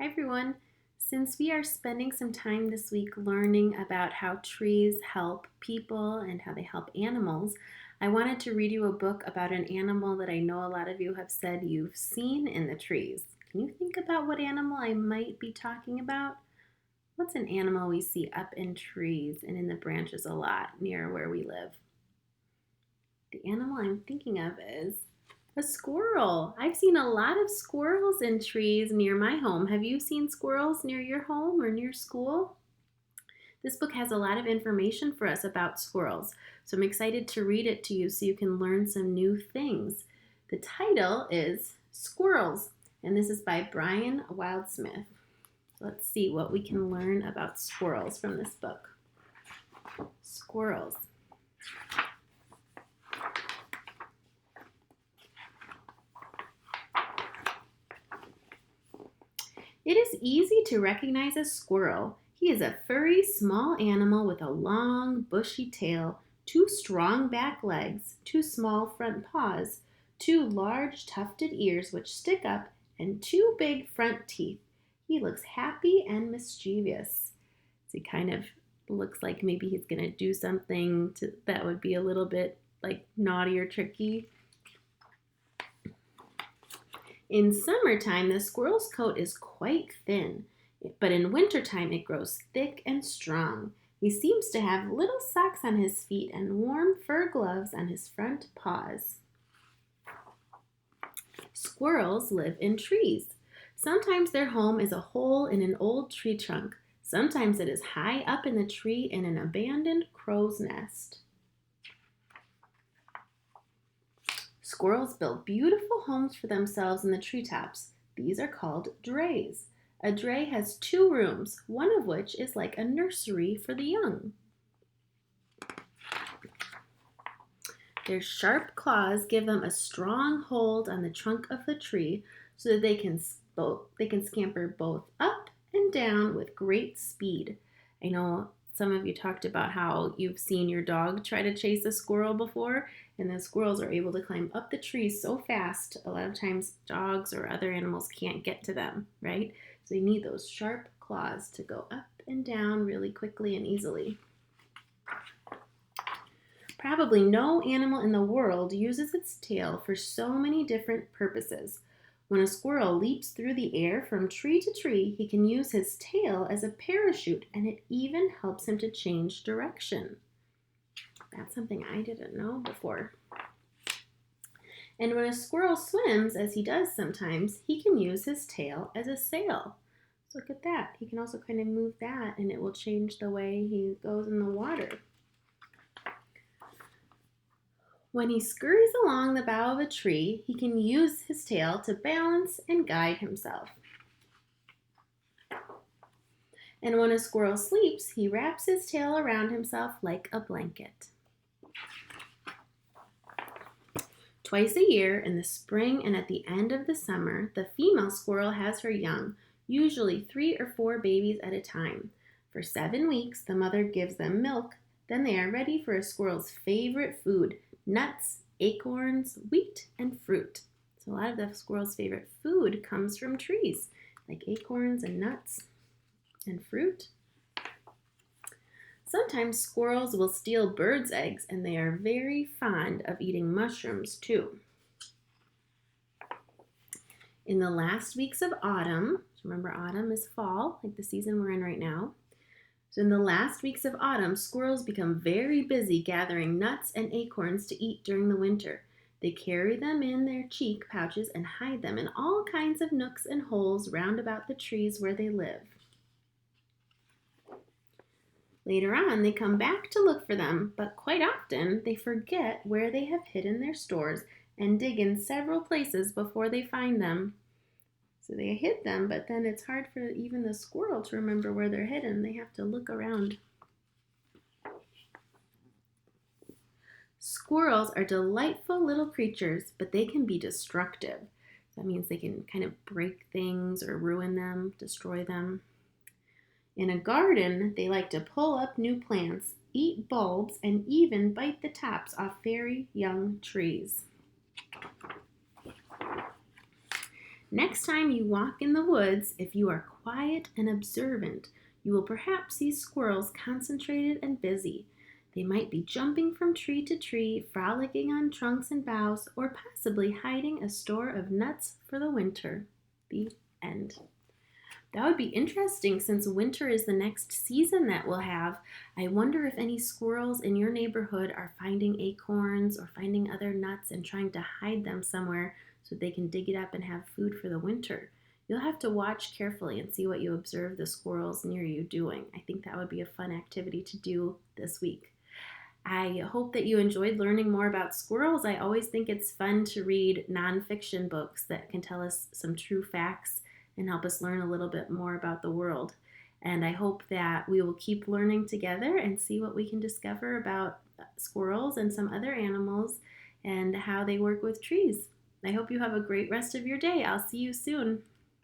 Hi everyone. Since we are spending some time this week learning about how trees help people and how they help animals, I wanted to read you a book about an animal that I know a lot of you have said you've seen in the trees. Can you think about what animal I might be talking about? What's an animal we see up in trees and in the branches a lot near where we live? The animal I'm thinking of is a squirrel. I've seen a lot of squirrels in trees near my home. Have you seen squirrels near your home or near school? This book has a lot of information for us about squirrels, so I'm excited to read it to you so you can learn some new things. The title is Squirrels, and this is by Brian Wildsmith. Let's see what we can learn about squirrels from this book. Squirrels. It is easy to recognize a squirrel. He is a furry, small animal with a long, bushy tail, two strong back legs, two small front paws, two large tufted ears which stick up, and two big front teeth. He looks happy and mischievous. So he kind of looks like maybe he's going to do something that would be a little bit like naughty or tricky. In summertime, the squirrel's coat is quite thin, but in wintertime it grows thick and strong. He seems to have little socks on his feet and warm fur gloves on his front paws. Squirrels live in trees. Sometimes their home is a hole in an old tree trunk. Sometimes it is high up in the tree in an abandoned crow's nest. Squirrels build beautiful homes for themselves in the treetops. These are called drays. A dray has two rooms, one of which is like a nursery for the young. Their sharp claws give them a strong hold on the trunk of the tree so that they can scamper both up and down with great speed. I know some of you talked about how you've seen your dog try to chase a squirrel before, and the squirrels are able to climb up the trees so fast, a lot of times dogs or other animals can't get to them, right? So they need those sharp claws to go up and down really quickly and easily. Probably no animal in the world uses its tail for so many different purposes. When a squirrel leaps through the air from tree to tree, he can use his tail as a parachute, and it even helps him to change direction. That's something I didn't know before. And when a squirrel swims, as he does sometimes, he can use his tail as a sail. So look at that. He can also kind of move that, and it will change the way he goes in the water. When he scurries along the bough of a tree, he can use his tail to balance and guide himself. And when a squirrel sleeps, he wraps his tail around himself like a blanket. Twice a year, in the spring and at the end of the summer, the female squirrel has her young, usually 3 or 4 babies at a time. For 7 weeks, the mother gives them milk. Then they are ready for a squirrel's favorite food, nuts, acorns, wheat, and fruit. So a lot of the squirrel's favorite food comes from trees, like acorns and nuts and fruit. Sometimes squirrels will steal birds' eggs, and they are very fond of eating mushrooms too. In the last weeks of autumn, remember autumn is fall, like the season we're in right now. So in the last weeks of autumn, squirrels become very busy gathering nuts and acorns to eat during the winter. They carry them in their cheek pouches and hide them in all kinds of nooks and holes round about the trees where they live. Later on, they come back to look for them, but quite often they forget where they have hidden their stores and dig in several places before they find them. So they hid them, but then it's hard for even the squirrel to remember where they're hidden. They have to look around. Squirrels are delightful little creatures, but they can be destructive. That means they can kind of break things or ruin them, destroy them. In a garden, they like to pull up new plants, eat bulbs, and even bite the tops off very young trees. Next time you walk in the woods, if you are quiet and observant, you will perhaps see squirrels concentrated and busy. They might be jumping from tree to tree, frolicking on trunks and boughs, or possibly hiding a store of nuts for the winter. The end. That would be interesting since winter is the next season that we'll have. I wonder if any squirrels in your neighborhood are finding acorns or finding other nuts and trying to hide them somewhere so they can dig it up and have food for the winter. You'll have to watch carefully and see what you observe the squirrels near you doing. I think that would be a fun activity to do this week. I hope that you enjoyed learning more about squirrels. I always think it's fun to read nonfiction books that can tell us some true facts and help us learn a little bit more about the world. And I hope that we will keep learning together and see what we can discover about squirrels and some other animals and how they work with trees. I hope you have a great rest of your day. I'll see you soon.